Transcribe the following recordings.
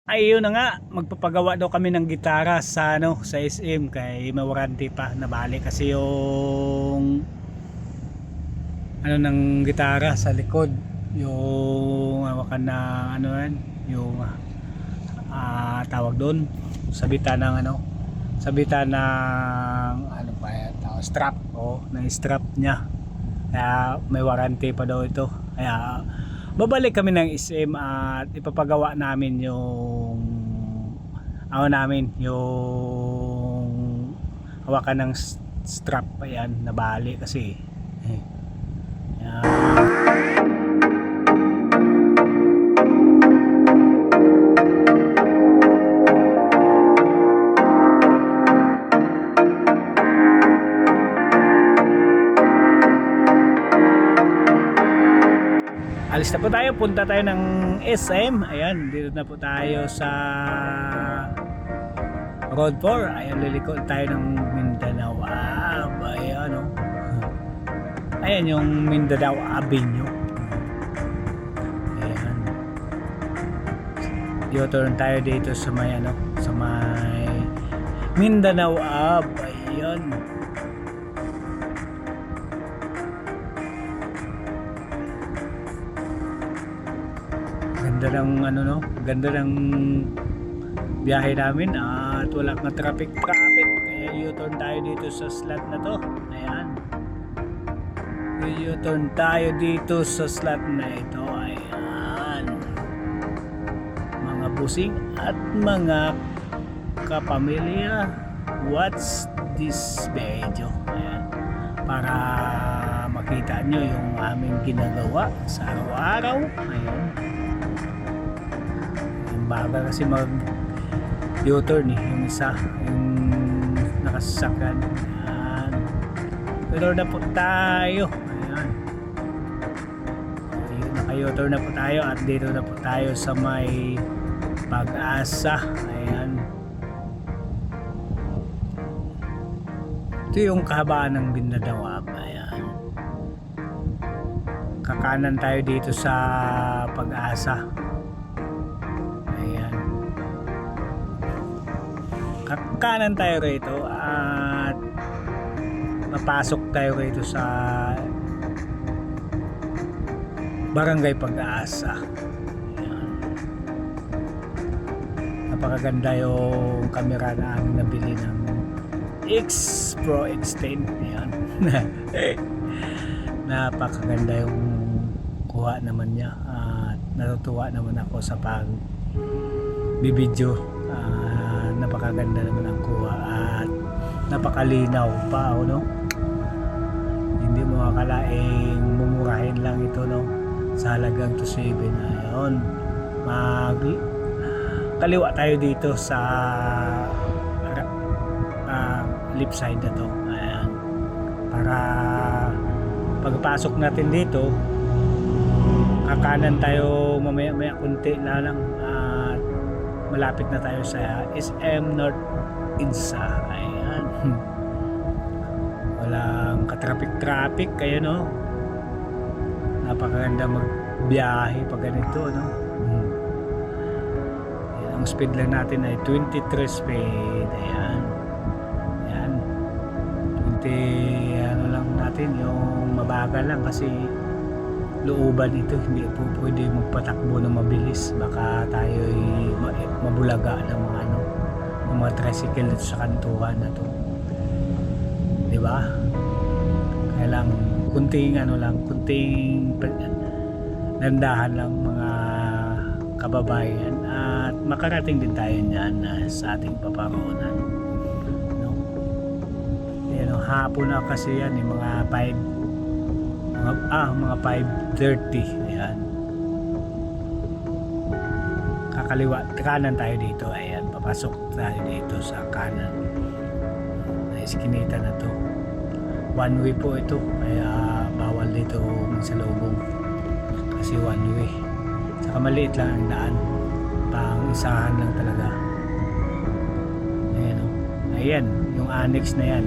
Ayun na nga, magpapagawa daw kami ng gitara sa sa SM kay may warranty pa nabali kasi yung ng gitara sa likod, yung hawakan na yan, yung tawag doon, sabitan ng sabitan ng pa yan, strap, ng strap niya. Kaya may warranty pa daw ito. Kaya babalik kami ng SM at ipapagawa namin yung yung hawakan ng strap. Ayan, nabali kasi alis na po tayo, punta tayo ng SM. Ayan, dito na po tayo sa Road 4. Ayan, liliko tayo ng Mindanao Ave. Ayan, ayan yung Mindanao Avenue. Ayan, U-turn tayo dito sa may sa may Mindanao Ave. Ayan, ganda ng ganda ng biyahe namin at wala kang traffic kaya U-turn tayo dito sa slot na to. Ayan, U-turn tayo dito sa slot na ito. Ayan, mga busing at mga kapamilya, watch this video. Ayan, para makita nyo yung aming ginagawa sa araw-araw. Ayan, baga kasi mag U-turn yung isa, yung nakasasakyan. Ayan, pero na po tayo. Ayan, naka-U-turn na po tayo at dito na po tayo sa may Pag-asa. Ayan, ito yung kahabaan ng Mindanao. Ayan, kakanan tayo dito sa Pag-asa. Kanan tayo rito at papasok tayo rito sa Barangay Pag-asa. Ayan, napakaganda yung camera na aming nabili ng X Pro X10. Ayan, napakaganda yung kuha naman niya at natutuwa naman ako sa pag bibidyo. Napakaganda naman ang kuha at napakalinaw pa, hindi mo akalaing mumurahin lang ito, sa halagang 2.7. Ayun, kaliwa tayo dito sa left side na to. Ayan, para pagpasok natin dito, kakanan tayo mamaya kunti na lang at malapit na tayo sa SM North Insa. Ayan, walang ka-traffic kaya napakaganda magbiyahe pag ganito, Ayan, ang speed lang natin ay 23 speed. Ayan, 20 lang natin, yung mabagal lang kasi looban ito, hindi po pwede magpatakbo na mabilis, baka tayo mabulaga ng mga tricycle dito sa kantuhan na to, di ba? Kaya lang kunting kunting landahan lang mga kababayan at makarating din tayo niyan sa ating paparonan. Hapon na kasi yan, mga 5:30. Ayan, kakaliwa, kanan tayo dito. Ayan, papasok tayo dito sa kanan na iskinita na to. One way po ito, kaya bawal dito magsalubong kasi one way, saka maliit lang ang daan, pang isahan lang talaga. Ayan, yung annex na yan.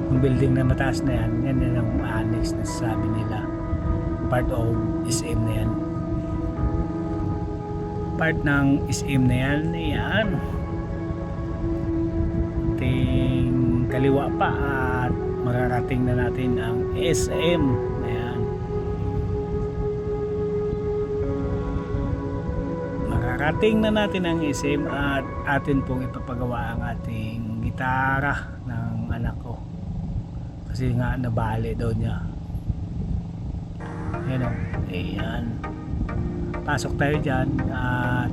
Yung building na mataas na yan, yan ang annex na sabi nila, part of SM na yan. part ng SM na yan. Ayan. Ting kaliwa pa at mararating na natin ang SM. Ayan. Mararating na natin ang SM at atin pong ipapagawa ang ating gitara ng anak ko. Kasi nga nabali daw niya. Ayan o. Ayan. Pasok tayo dyan at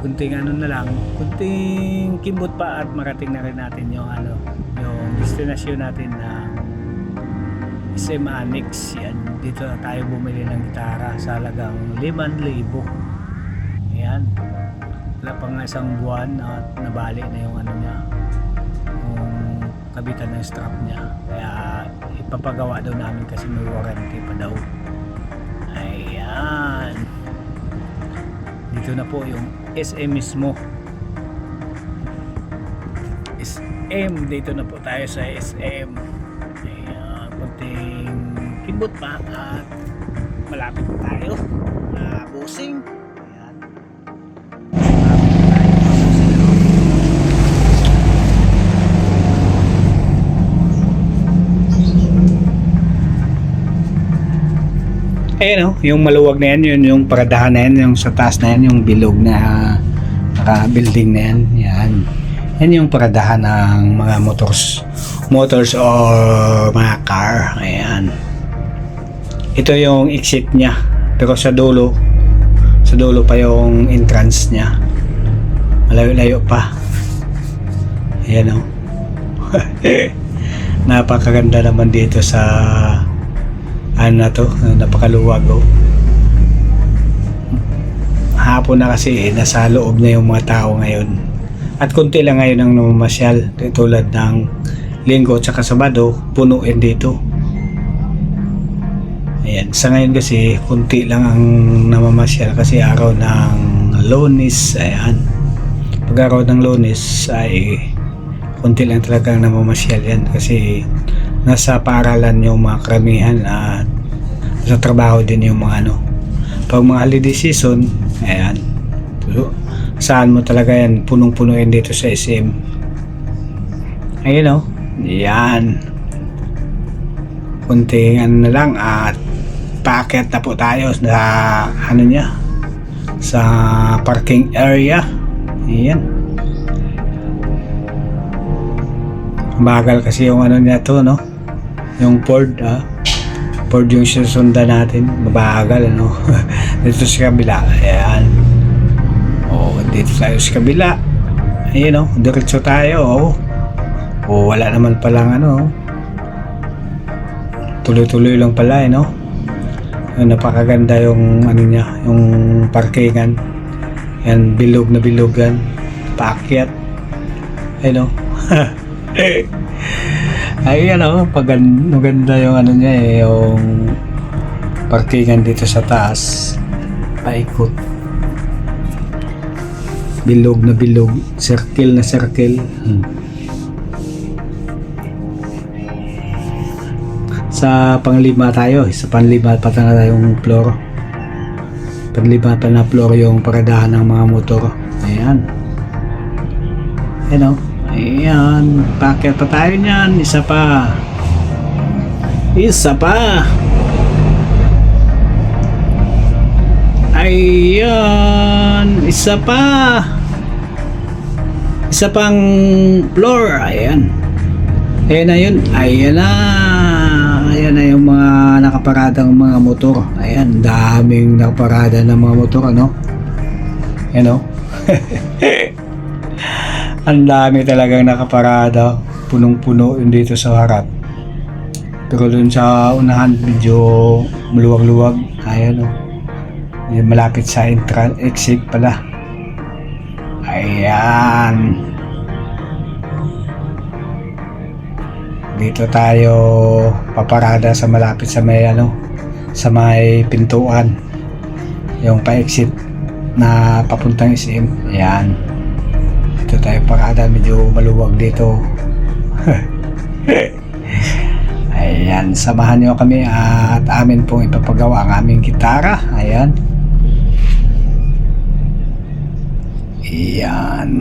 kunting ano na lang, kunting kimbot pa at marating na rin natin yung ano, yung destinasyon natin na SM Annex. Yan, dito na tayo bumili ng gitara sa halagang 5,000. Ayan, wala pang isang buwan at nabali na yung ano niya, yung kabitan ng strap niya, kaya ipapagawa daw namin kasi may warranty pa daw. Ayan, dito na po yung SM mismo. SM, dito na po tayo sa SM. Ayan, kunting kimbot pa at malapit na tayo na busing. Ayan, malapit na tayo na busing. Ayan o, yung maluwag na yan, yun yung paradahan na yan, yung sa taas na yan, yung bilog na naka-building na yan. Yan. Yan yung paradahan ng mga motors or mga car. Ayan. Ito yung exit niya. Pero sa dulo pa yung entrance niya. Malayo-layo pa. Ayan o. Napakaganda naman dito sa ano na to, napakaluwag oh. Hapon na kasi nasa loob na yung mga tao ngayon at konti lang ngayon ang namamasyal, tulad ng Linggo at saka Sabado punuin dito. Ayan, sa ngayon kasi konti lang ang namamasyal kasi araw ng Lunes. Ayan, pag araw ng Lunes ay konti lang talaga ang namamasyal yan kasi nasa paaralan yung mga karamihan at sa trabaho din yung mga ano. Pag mga holiday season, ayan, saan mo talaga yan, punong-punuin dito sa SM. Ayun o, yan, kunting ano na lang at paakyat na po tayo sa ano niya, sa parking area. Ayan, bagal kasi yung ano niya to, no, yung Ford yung susundan natin, mabagal ano. Dito sa kabila, ayan, dito tayo sa kabila, ayun diretso tayo. Wala naman palang ano, tuloy-tuloy lang pala no. Napakaganda yung ano niya, yung parkingan yan, bilog na bilog yan, paakyat ayun Ayan maganda yung ano niya yung parkingan dito sa taas, paikot, bilog na bilog, circle na circle. Sa panglima tayo, sa panlima pa tayong floor, panlima pa na floor yung paradahan ng mga motor. Ayan, ayan, packet pa tayo niyan. Isa pa, ayan, isa pang floor. Ayan na yun, ayan na yung mga nakaparadang mga motor. Ayan, daming nakaparada ng mga motor ang dami talagang nakaparada, punong-puno yun dito sa harap. Pero dun sa unahan medyo maluwag-luwag. Ayan malapit sa exit pala. Ayan, dito tayo paparada sa malapit sa may sa may pintuan, yung pa-exit na papuntang SM. Ayan, dito tayo parada, medyo maluwag dito. Ayan, samahan nyo kami at amin pong ipapagawa ang aming gitara. Ayan, Yan.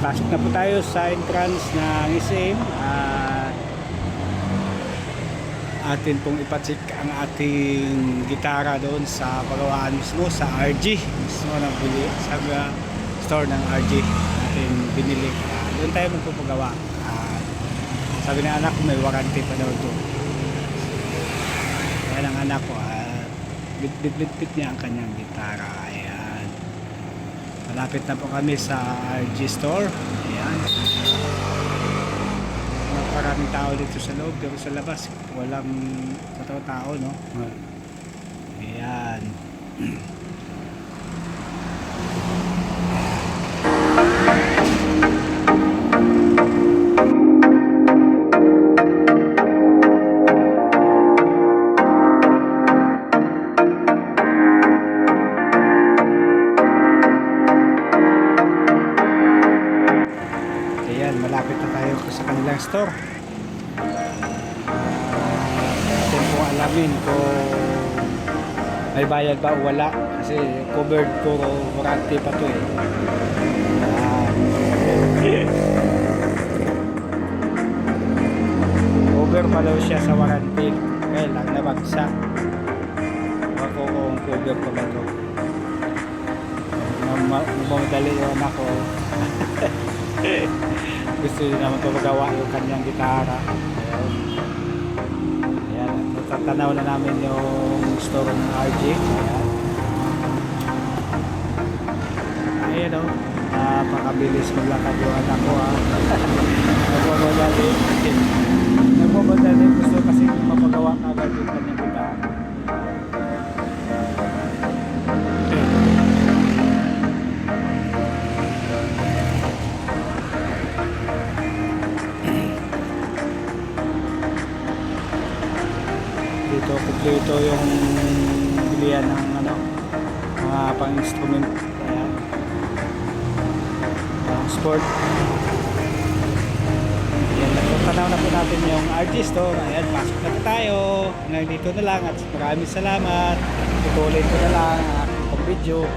Pasok na po tayo sa entrance ng SM. Atin pong ipacheck ang ating gitara doon sa pagawaan mismo sa RG mismo na bili sa store ng RG atin binili. Doon tayo magpapagawa. Sabi ng anak ko may warranty pa daw ito. Kaya ng anak ko bit niya ang kanyang gitara. Ayan. Malapit na po kami sa RG store. Ayan. Maraming tao dito sa loob, pero sa labas walang tao, no? Ayan. Malapit na tayo sa kanilang store. Atin po alamin kung may bayad ba o wala, kasi covered po, warranty pa to eh. Cover pa daw siya sa warranty, kaya lang nabagsak. Ako kung cover pa ba to. Mamadali yun ako. Gusto nyo naman pagagawa yung kanyang gitara. Ayan, natatanaw na namin yung store ng RG. Ayan o, napakabilis maglakad yung anak ko. Nagmamadali, gusto kasi mapagawa agad yung kanyang gitara. Dito kumpleto yung bilihan ng mga pang-instrument. Ayan, pang sport. Ayan, nagpapanaw na po natin yung RG store. Ayan, pasok na po tayo. Hanggang dito na lang at maraming salamat. Tutuloy ko na lang ang aking video.